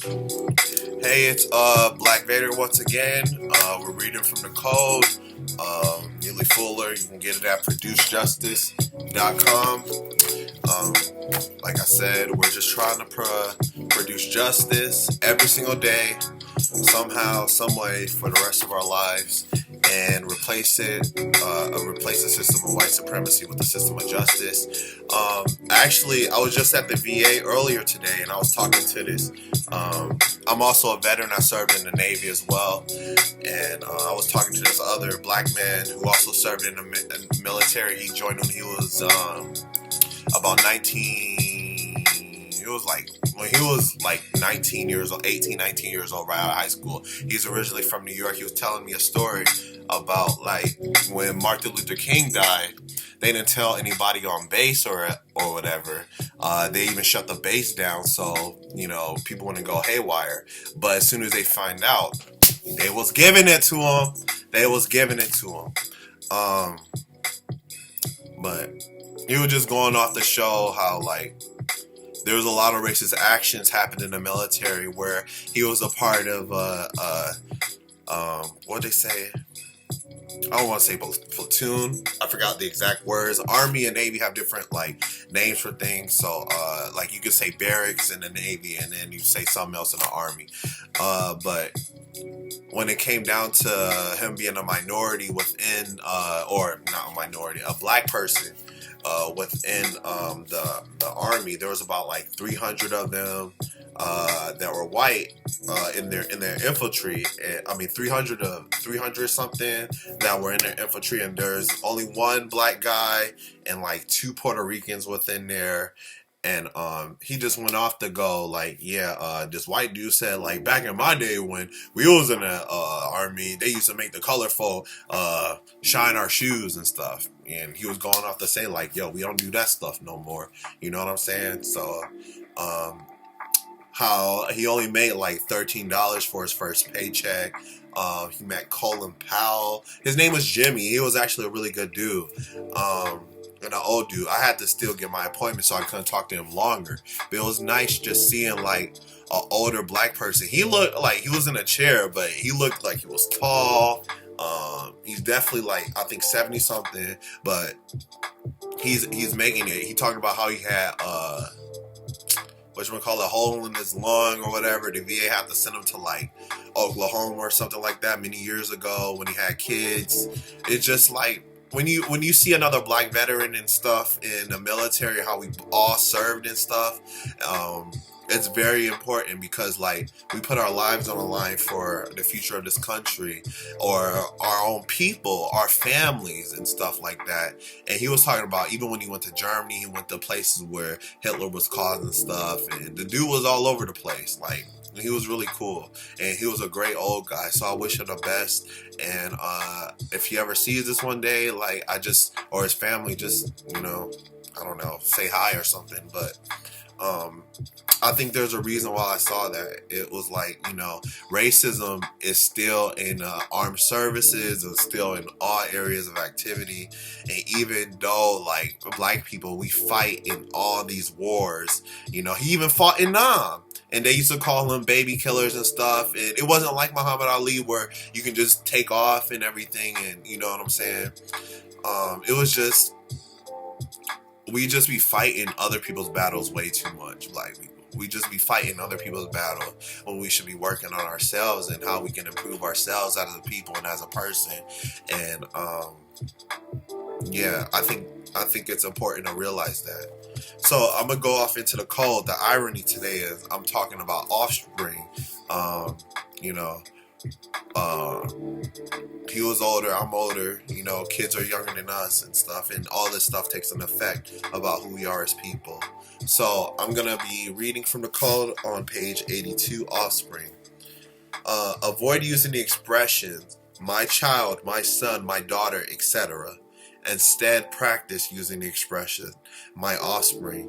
Hey, it's Black Vader once again. We're reading from the code. Neely Fullers. You can get it at producejustice.com. Like I said, we're just trying to produce justice every single day, somehow, some way, for the rest of our lives, and replace the system of white supremacy with the system of justice. Actually, I was just at the VA earlier today, and I was talking to this. I'm also a veteran. I served in the Navy as well, and I was talking to this other black man who also served in the military. He joined when he was about 19. It was like when he was like 19 years old, 18, 19 years old, right out of high school. He's originally from New York. He was telling me a story about like when Martin Luther King died. They didn't tell anybody on base or whatever. They even shut the base down, so people wouldn't go haywire. But as soon as they find out, they was giving it to him. But he was just going off to show how like there was a lot of racist actions happened in the military where he was a part of what they say. I don't want to say platoon. I forgot the exact words. Army and Navy have different like names for things. So like you could say barracks in the Navy, and then you say something else in the Army. But when it came down to him being a minority within, or not a minority, a black person within the Army, there was about like 300 of them that were white in their infantry. And, 300 something that were in their infantry, and there's only one black guy and like two Puerto Ricans within there. And he just went off to go like, this white dude said like back in my day when we was in the Army, they used to make the colorful shine our shoes and stuff. And he was going off to say like, yo, we don't do that stuff no more. You know what I'm saying? So how he only made like $13 for his first paycheck. He met Colin Powell. His name was Jimmy. He was actually a really good dude. And an old dude. I had to still get my appointment, so I couldn't talk to him longer. But it was nice just seeing like an older black person. He looked like he was in a chair, but he looked like he was tall. He's definitely like I think 70 something, but he's making it. He talked about how he had a hole in his lung or whatever. The VA had to send him to like Oklahoma or something like that many years ago when he had kids. It's just like when you see another black veteran and stuff in the military, how we all served and stuff, it's very important because like we put our lives on the line for the future of this country or our own people, our families and stuff like that. And he was talking about even when he went to Germany, he went to places where Hitler was causing stuff, and the dude was all over the place. Like he was really cool, and he was a great old guy. So I wish him the best. And if he ever sees this one day, like or his family, just I don't know, say hi or something. But I think there's a reason why I saw that. It was like, racism is still in armed services, and still in all areas of activity. And even though, like, black people, we fight in all these wars, he even fought in Nam. And they used to call him baby killers and stuff. And it wasn't like Muhammad Ali where you can just take off and everything. And you know what I'm saying? It was just, we just be fighting other people's battles way too much, black people. We just be fighting other people's battle when we should be working on ourselves and how we can improve ourselves as a people and as a person. And I think it's important to realize that. So I'm gonna go off into the code. The irony today is I'm talking about Offspring. He was older, I'm older, kids are younger than us and stuff, and all this stuff takes an effect about who we are as people. So I'm gonna be reading from the code on page 82, Offspring. Avoid using the expressions my child, my son, my daughter, etc. Instead, practice using the expression my offspring.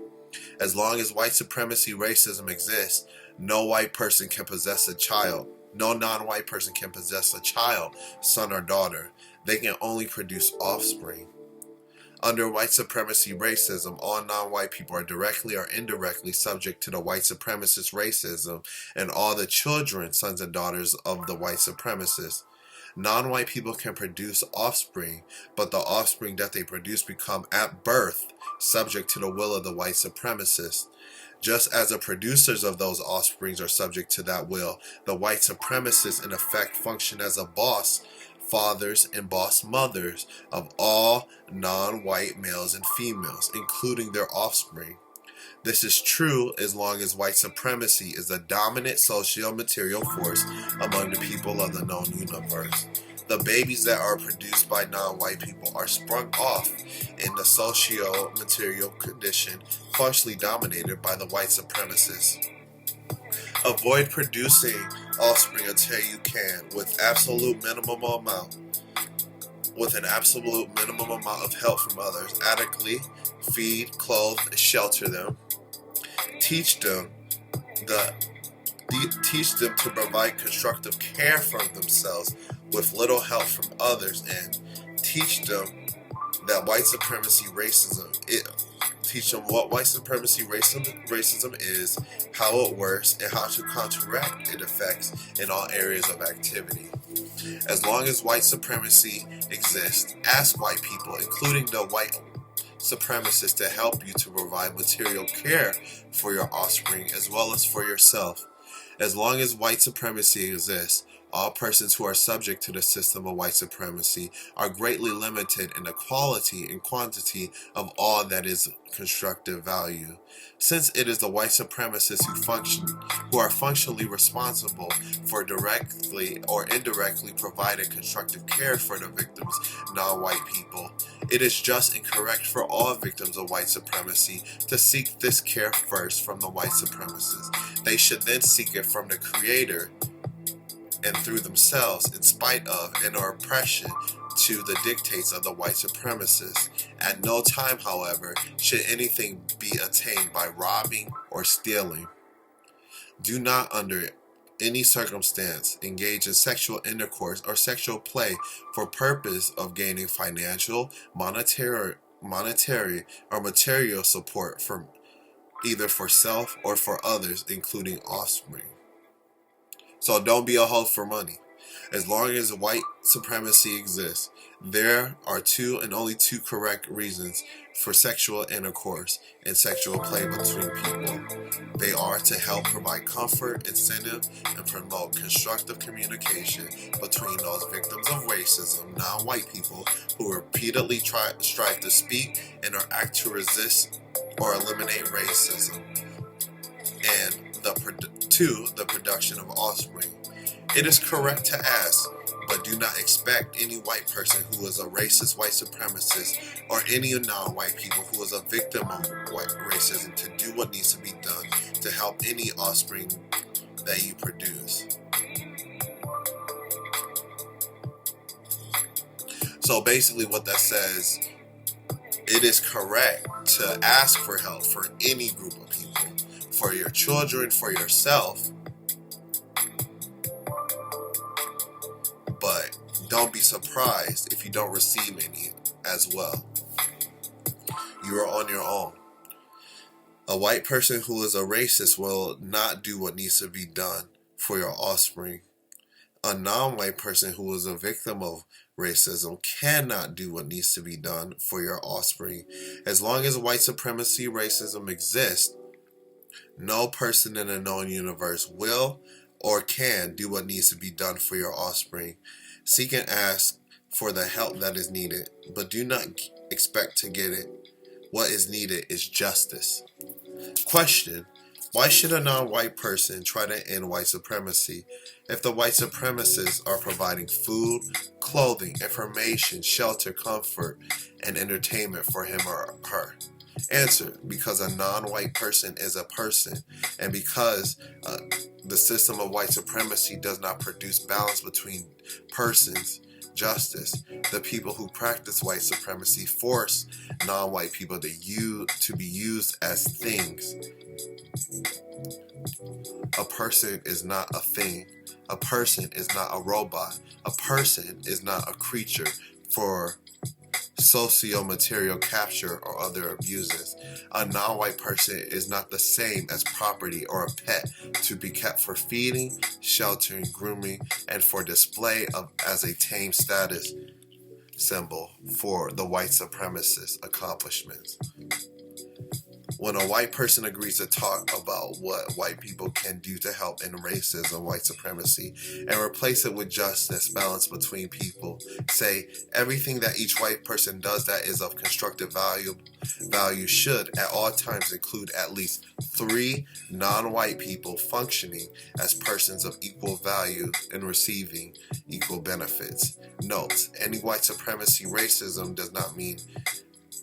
As long as white supremacy racism exists, no white person can possess a child. No non-white person can possess a child, son or daughter. They can only produce offspring. Under white supremacy racism, all non-white people are directly or indirectly subject to the white supremacist racism, and all the children, sons and daughters of the white supremacists. Non-white people can produce offspring, but the offspring that they produce become at birth subject to the will of the white supremacists. Just as the producers of those offsprings are subject to that will, the white supremacists in effect function as a boss fathers and boss mothers of all non-white males and females, including their offspring. This is true as long as white supremacy is the dominant socio-material force among the people of the known universe. The babies that are produced by non-white people are sprung off in the socio-material condition partially dominated by the white supremacists. Avoid producing offspring until you can, with an absolute minimum amount of help from others. Adequately feed, clothe, shelter them. Teach them to provide constructive care for themselves with little help from others, and teach them that white supremacy racism is. Teach them what white supremacy racism is, how it works, and how to counteract its effects in all areas of activity. As long as white supremacy exists, ask white people, including the white supremacists, to help you to provide material care for your offspring as well as for yourself. As long as white supremacy exists, all persons who are subject to the system of white supremacy are greatly limited in the quality and quantity of all that is constructive value. Since it is the white supremacists who are functionally responsible for directly or indirectly providing constructive care for the victims, non-white people, it is just and correct for all victims of white supremacy to seek this care first from the white supremacists. They should then seek it from the Creator and through themselves, in spite of and or oppression to the dictates of the white supremacists. At no time, however, should anything be attained by robbing or stealing. Do not, under any circumstance, engage in sexual intercourse or sexual play for purpose of gaining financial, monetary, or material support from either for self or for others, including offspring. So don't be a hoe for money. As long as white supremacy exists, there are two and only two correct reasons for sexual intercourse and sexual play between people. They are to help provide comfort, incentive, and promote constructive communication between those victims of racism, non-white people, who repeatedly strive to speak and or act to resist or eliminate racism, and the production of offspring. It is correct to ask, but do not expect any white person who is a racist white supremacist or any non-white people who is a victim of white racism to do what needs to be done to help any offspring that you produce. So basically what that says, it is correct to ask for help for any group of people, for your children, for yourself, but don't be surprised if you don't receive any as well. You are on your own. A white person who is a racist will not do what needs to be done for your offspring. A non-white person who is a victim of racism cannot do what needs to be done for your offspring. As long as white supremacy racism exists, no person in the known universe will or can do what needs to be done for your offspring. Seek and ask for the help that is needed, but do not expect to get it. What is needed is justice. Question: why should a non-white person try to end white supremacy if the white supremacists are providing food, clothing, information, shelter, comfort, and entertainment for him or her? Answer: because a non-white person is a person, and because the system of white supremacy does not produce balance between persons. Justice. The people who practice white supremacy force non-white people to be used as things. A person is not a thing. A person is not a robot. A person is not a creature for socio-material capture, or other abuses. A non-white person is not the same as property or a pet to be kept for feeding, sheltering, grooming, and for display of as a tame status symbol for the white supremacist accomplishments. When a white person agrees to talk about what white people can do to help end racism, white supremacy, and replace it with justice, balance between people, say everything that each white person does that is of constructive value should at all times include at least 3 non-white people functioning as persons of equal value and receiving equal benefits. Note, any white supremacy racism does not mean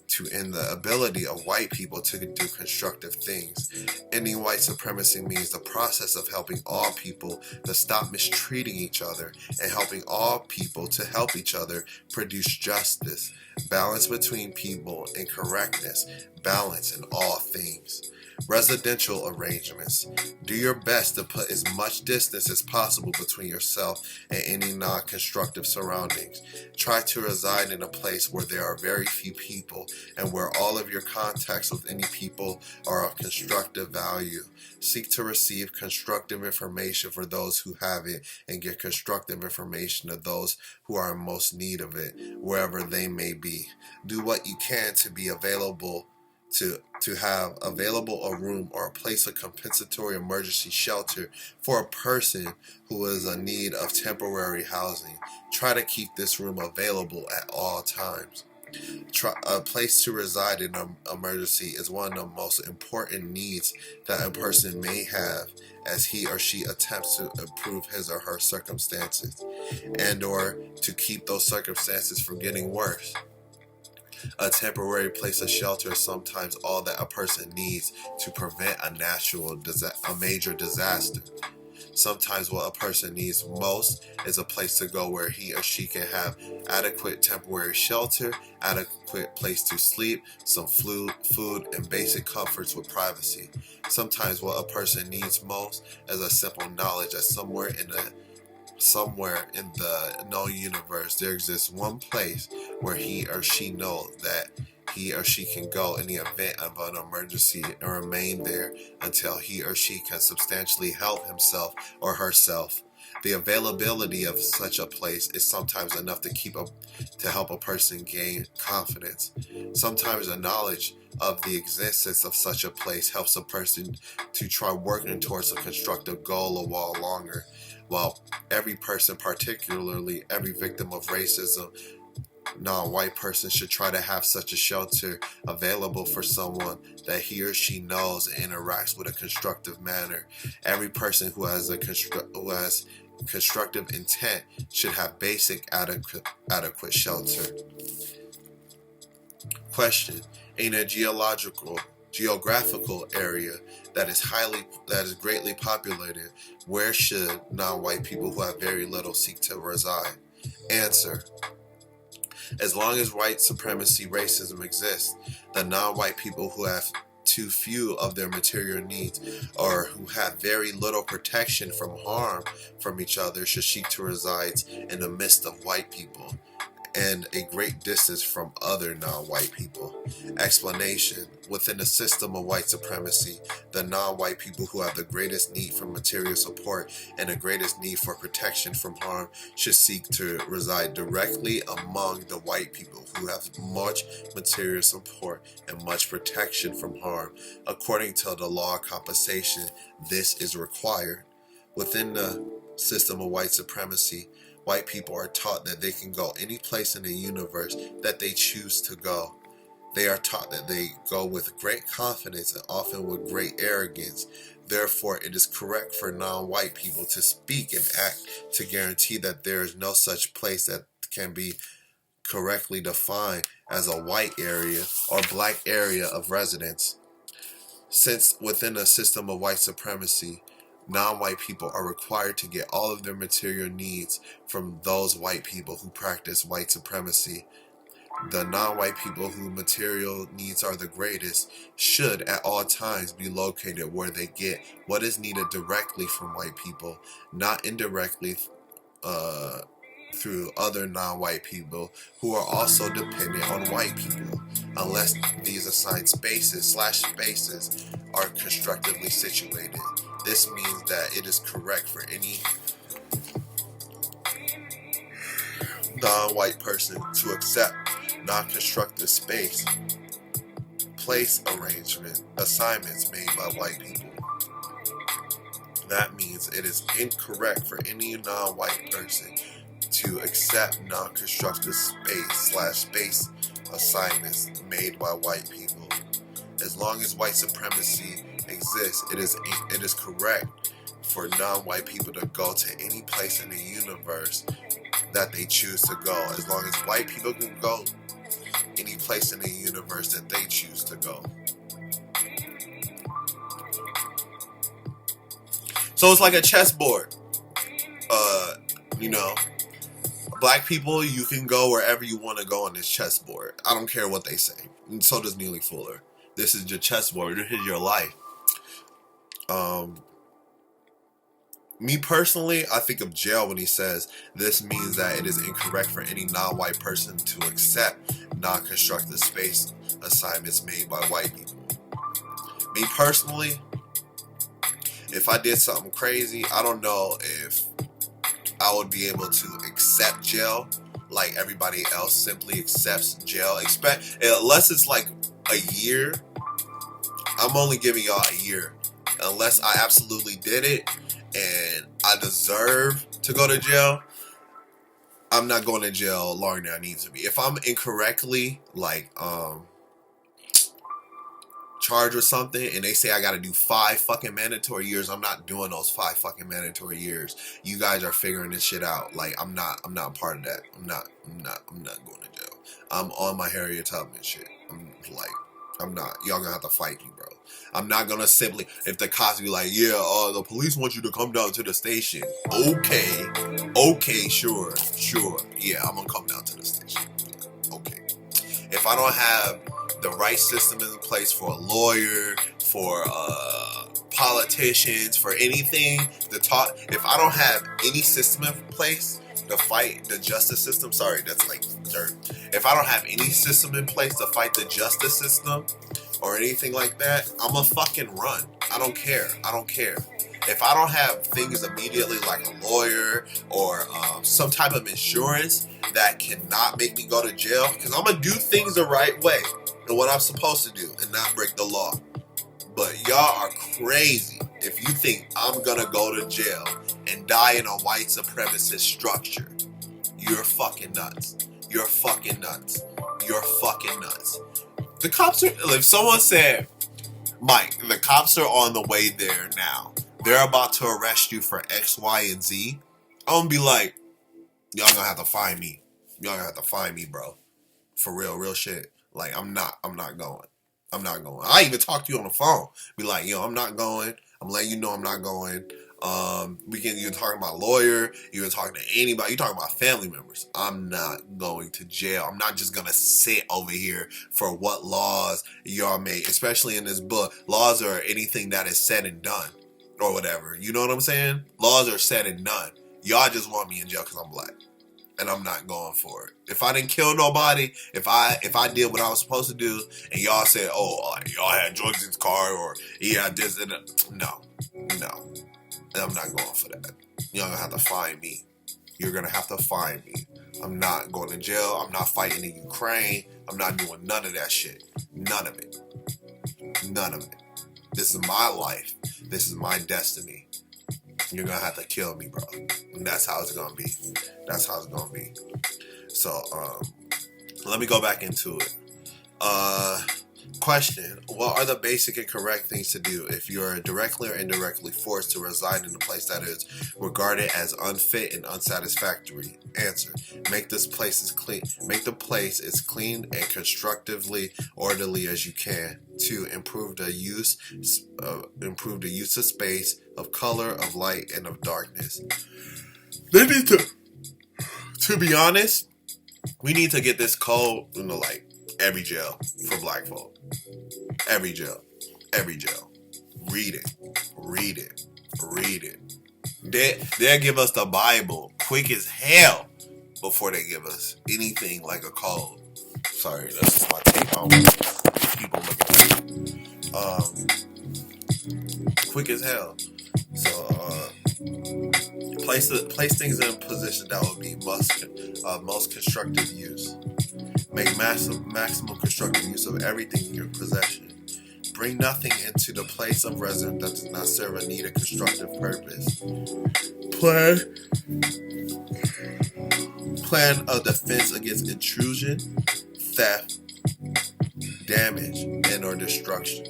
to end the ability of white people to do constructive things. Ending white supremacy means the process of helping all people to stop mistreating each other and helping all people to help each other produce justice, balance between people, and correctness, balance in all things. Residential arrangements. Do your best to put as much distance as possible between yourself and any non-constructive surroundings. Try to reside in a place where there are very few people and where all of your contacts with any people are of constructive value. Seek to receive constructive information for those who have it and give constructive information to those who are in most need of it, wherever they may be. Do what you can to be available to have available a room or a place of compensatory emergency shelter for a person who is in need of temporary housing. Try to keep this room available at all times. A place to reside in an emergency is one of the most important needs that a person may have as he or she attempts to improve his or her circumstances and or to keep those circumstances from getting worse. A temporary place of shelter is sometimes all that a person needs to prevent a major disaster. Sometimes what a person needs most is a place to go where he or she can have adequate temporary shelter, adequate place to sleep, some food, and basic comforts with privacy. Sometimes what a person needs most is a simple knowledge that somewhere in the known universe there exists one place where he or she knows that he or she can go in the event of an emergency and remain there until he or she can substantially help himself or herself. The availability of such a place is sometimes enough to help a person gain confidence. Sometimes the knowledge of the existence of such a place helps a person to try working towards a constructive goal a while longer. While every person, particularly every victim of racism, non-white person, should try to have such a shelter available for someone that he or she knows and interacts with a constructive manner. Every person who has constructive intent should have basic adequate shelter. Question: in a geographical area that is greatly populated, where should non-white people who have very little seek to reside? Answer: as long as white supremacy racism exists, the non-white people who have too few of their material needs or who have very little protection from harm from each other should seek to reside in the midst of white people and a great distance from other non-white people. Explanation: within the system of white supremacy, the non-white people who have the greatest need for material support and the greatest need for protection from harm should seek to reside directly among the white people who have much material support and much protection from harm. According to the law of compensation, this is required. Within the system of white supremacy, white people are taught that they can go any place in the universe that they choose to go. They are taught that they go with great confidence and often with great arrogance. Therefore, it is correct for non-white people to speak and act to guarantee that there is no such place that can be correctly defined as a white area or black area of residence. Since within a system of white supremacy, non-white people are required to get all of their material needs from those white people who practice white supremacy, the non-white people whose material needs are the greatest should at all times be located where they get what is needed directly from white people, not indirectly through other non-white people who are also dependent on white people, unless these assigned spaces are constructively situated. This means that it is correct for any non-white person to accept non-constructive place arrangement assignments made by white people. That means it is incorrect for any non-white person to accept non-constructive space assignments made by white people. As long as white supremacy exists, it is correct for non-white people to go to any place in the universe that they choose to go. As long as white people can go any place in the universe that they choose to go. So it's like a chessboard. Black people, you can go wherever you want to go on this chessboard. I don't care what they say. And so does Neely Fuller. This is your chessboard. This is your life. Me personally, I think of jail when he says this means that it is incorrect for any non-white person to accept non-constructive space assignments made by white people. Me personally, if I did something crazy, I don't know if I would be able to accept jail like everybody else simply accepts jail. Unless it's like a year, I'm only giving y'all a year. Unless I absolutely did it and I deserve to go to jail, I'm not going to jail longer than I need to be. If I'm incorrectly charged with something and they say I gotta do 5 fucking mandatory years, I'm not doing those 5 fucking mandatory years. You guys are figuring this shit out. Like I'm not part of that. I'm not going to jail. I'm on my Harriet Tubman shit. I'm not. Y'all gonna have to fight me, bro. I'm not gonna simply, if the cops be like, yeah, the police want you to come down to the station. Okay, sure. Yeah, I'm gonna come down to the station. Yeah, okay. If I don't have the right system in place for a lawyer, for politicians, for anything to talk, if I don't have any system in place to fight the justice system, sorry, that's like dirt. If I don't have any system in place to fight the justice system or anything like that, I'm a fucking run. I don't care. If I don't have things immediately like a lawyer or some type of insurance that cannot make me go to jail, because I'm going to do things the right way and what I'm supposed to do and not break the law. But y'all are crazy if you think I'm going to go to jail and die in a white supremacist structure. You're fucking nuts. The cops are, if someone said, Mike, the cops are on the way there now. They're about to arrest you for X, Y, and Z. I'm going to be like, y'all gonna have to find me. Bro. For real shit. Like, I'm not going. I even talk to you on the phone. Be like, yo, I'm not going. I'm letting you know I'm not going. You're talking about a lawyer, you're talking to anybody, you're talking about family members. I'm not going to jail. I'm not just gonna sit over here for what laws y'all make, especially in this book. Laws are anything that is said and done, or whatever. You know what I'm saying? Laws are said and done. Y'all just want me in jail because I'm black. And I'm not going for it. If I didn't kill nobody, if I did what I was supposed to do, and y'all said, oh, y'all had drugs in his car, or he had this and that. No. And I'm not going for that. You're gonna have to find me. You're gonna have to find me. I'm not going to jail. I'm not fighting in Ukraine. I'm not doing none of that shit. None of it. This is my life. This is my destiny. You're gonna have to kill me, bro. And that's how it's gonna be. So, let me go back into it. Question: what are the basic and correct things to do if you are directly or indirectly forced to reside in a place that is regarded as unfit and unsatisfactory? Answer: make the place as clean and constructively orderly as you can. 2. Improve the use of space, of color, of light, and of darkness. They need to be honest, we need to get this code into like every jail for black folk. Every jail. Read it. They'll give us the Bible quick as hell. before they give us anything like a code. Sorry, that's just my take on what people look at. Quick as hell. So place things in a position that would be most constructive use. Make maximum constructive use of everything in your possession. Bring nothing into the place of residence that does not serve a need or constructive purpose. Plan a defense against intrusion, theft, damage, and or destruction.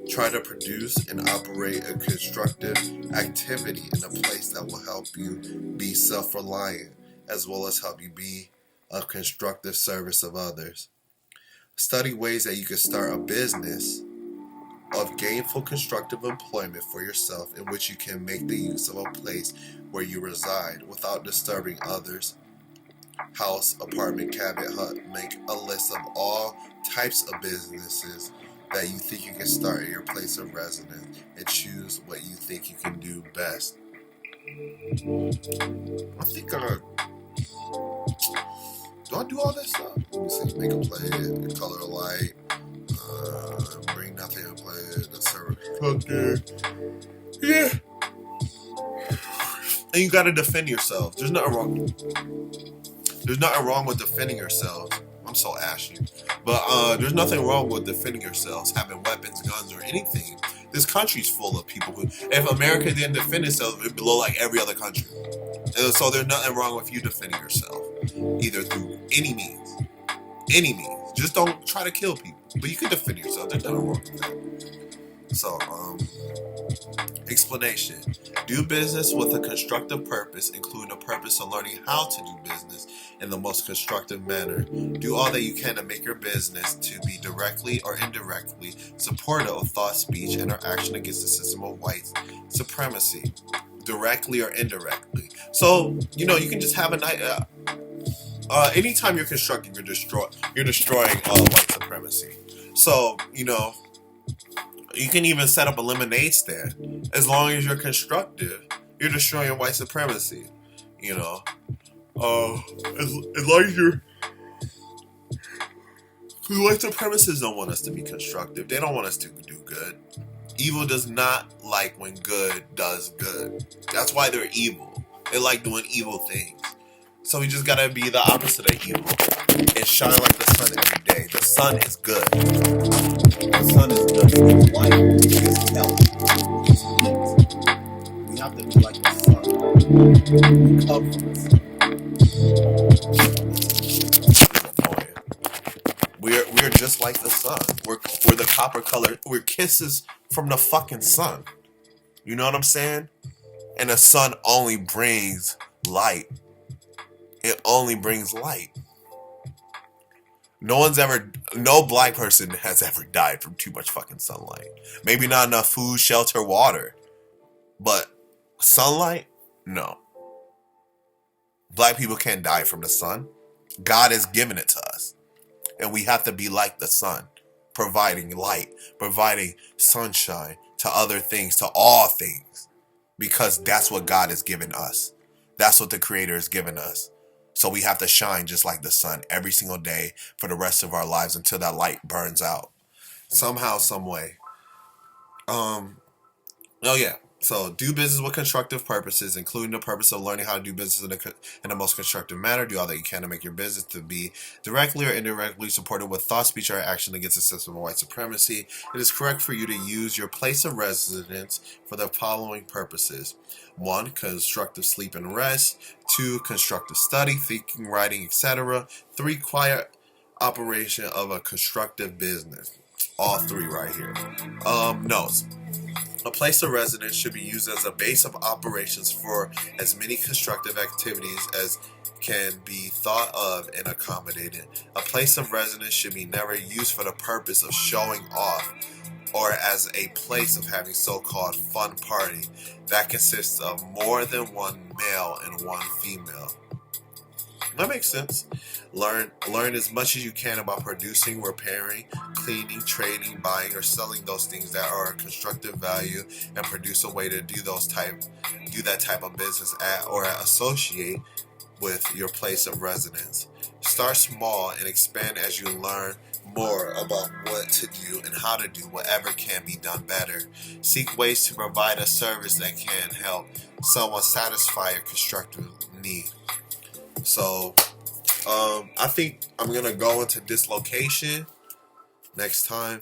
Try to produce and operate a constructive activity in a place that will help you be self-reliant, as well as help you be of constructive service of others. Study ways that you can start a business of gainful constructive employment for yourself in which you can make the use of a place where you reside without disturbing others. House, apartment, cabin, hut. Make a list of all types of businesses that you think you can start at your place of residence and choose what you think you can do best. I think do I do all this stuff? Let me see. Make a play, color a light, bring nothing in play, the server cooker. Yeah. And you gotta defend yourself. There's nothing wrong. There's nothing wrong with defending yourself. I'm so ashy. But there's nothing wrong with defending yourselves, having weapons, guns, or anything. This country's full of people who, if America didn't defend itself, it'd be like every other country. And so there's nothing wrong with you defending yourself, either through any means. Any means. Just don't try to kill people. But you can defend yourself. There's nothing wrong with that. So, explanation. Do business with a constructive purpose, including the purpose of learning how to do business in the most constructive manner. Do all that you can to make your business to be directly or indirectly supportive of thought, speech, and or action against the system of white supremacy, directly or indirectly. So, you can just have anytime you're constructing, you're destroying white supremacy. So, you can even set up a lemonade stand. As long as you're constructive, you're destroying white supremacy. As long as you're... Because white supremacists don't want us to be constructive. They don't want us to do good. Evil does not like when good does good. That's why they're evil. They like doing evil things. So we just gotta be the opposite of evil and shine like the sun every day. The sun is good. The sun is good. It's light. It's health. It's heat. We have to be like the sun. We come from the sun. We're just like the sun. We're the copper color. We're kisses from the fucking sun. You know what I'm saying? And the sun only brings light. It only brings light. No black person has ever died from too much fucking sunlight. Maybe not enough food, shelter, water. But sunlight? No. Black people can't die from the sun. God has given it to us. And we have to be like the sun, providing light, providing sunshine to other things, to all things. Because that's what God has given us. That's what the Creator has given us. So we have to shine just like the sun every single day for the rest of our lives until that light burns out. Somehow, some way. So do business with constructive purposes, including the purpose of learning how to do business in the most constructive manner. Do all that you can to make your business to be directly or indirectly supported with thought, speech, or action against the system of white supremacy. It is correct for you to use your place of residence for the following purposes. 1. Constructive sleep and rest. 2. Constructive study, thinking, writing, etc. 3. Quiet operation of a constructive business. All 3 right here. Notes. A place of residence should be used as a base of operations for as many constructive activities as can be thought of and accommodated. A place of residence should be never used for the purpose of showing off or as a place of having so-called fun party that consists of more than one male and one female. That makes sense. Learn as much as you can about producing, repairing, cleaning, trading, buying, or selling those things that are of constructive value, and produce a way to do that type of business at or associate with your place of residence. Start small and expand as you learn more about what to do and how to do whatever can be done better. Seek ways to provide a service that can help someone satisfy a constructive need. So, I think I'm going to go into dislocation next time,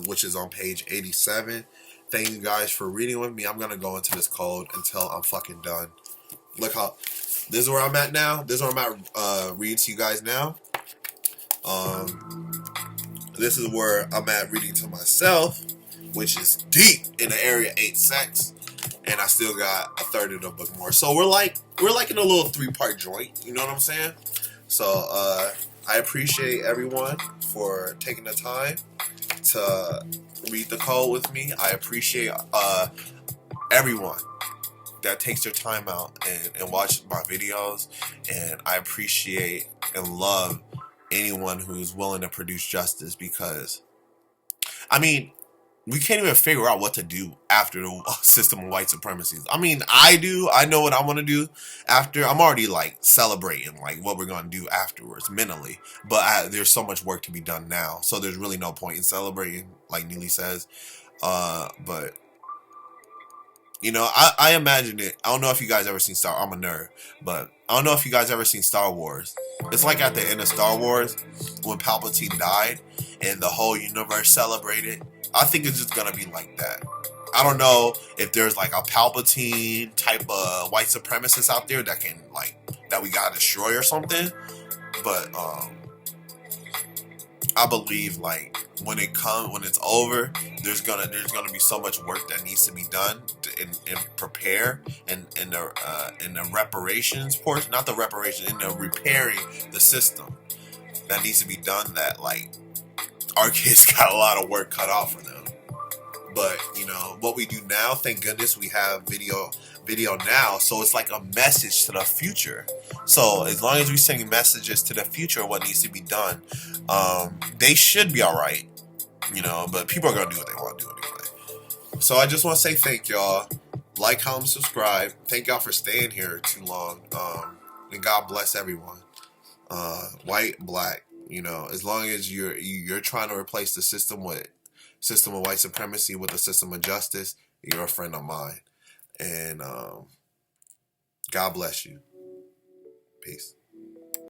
which is on page 87. Thank you guys for reading with me. I'm going to go into this code until I'm fucking done. Look how, this is where I'm at now. This is where I'm at, read to you guys now. This is where I'm at reading to myself, which is deep in the area 8 sex. And I still got a third of the book more. So we're like in a little 3-part joint. You know what I'm saying? So I appreciate everyone for taking the time to read the code with me. I appreciate everyone that takes their time out and watch my videos. And I appreciate and love anyone who's willing to produce justice, because, I mean, we can't even figure out what to do after the system of white supremacy. I mean, I do. I know what I want to do after. I'm already like celebrating like what we're going to do afterwards mentally. But there's so much work to be done now. So there's really no point in celebrating, like Neely says. But, you know, I imagine it. I don't know if you guys ever seen I'm a nerd. But I don't know if you guys ever seen Star Wars. It's like at the end of Star Wars when Palpatine died and the whole universe celebrated. I think it's just going to be like that. I don't know if there's like a Palpatine type of white supremacist out there that can like, that we got to destroy or something. But I believe like when it's over, there's gonna be so much work that needs to be done and prepare and in the reparations portion, not the reparation, in the repairing the system that needs to be done, that like our kids got a lot of work cut off for them. But you know what we do now, thank goodness we have video now, so it's like a message to the future. So as long as we send messages to the future what needs to be done, they should be all right, you know. But people are gonna do what they want to do anyway. So I just want to say thank y'all. Like, comment, subscribe. Thank y'all for staying here too long. And God bless everyone, white, black. You know, as long as you're trying to replace the system of white supremacy with a system of justice, you're a friend of mine. And God bless you. Peace.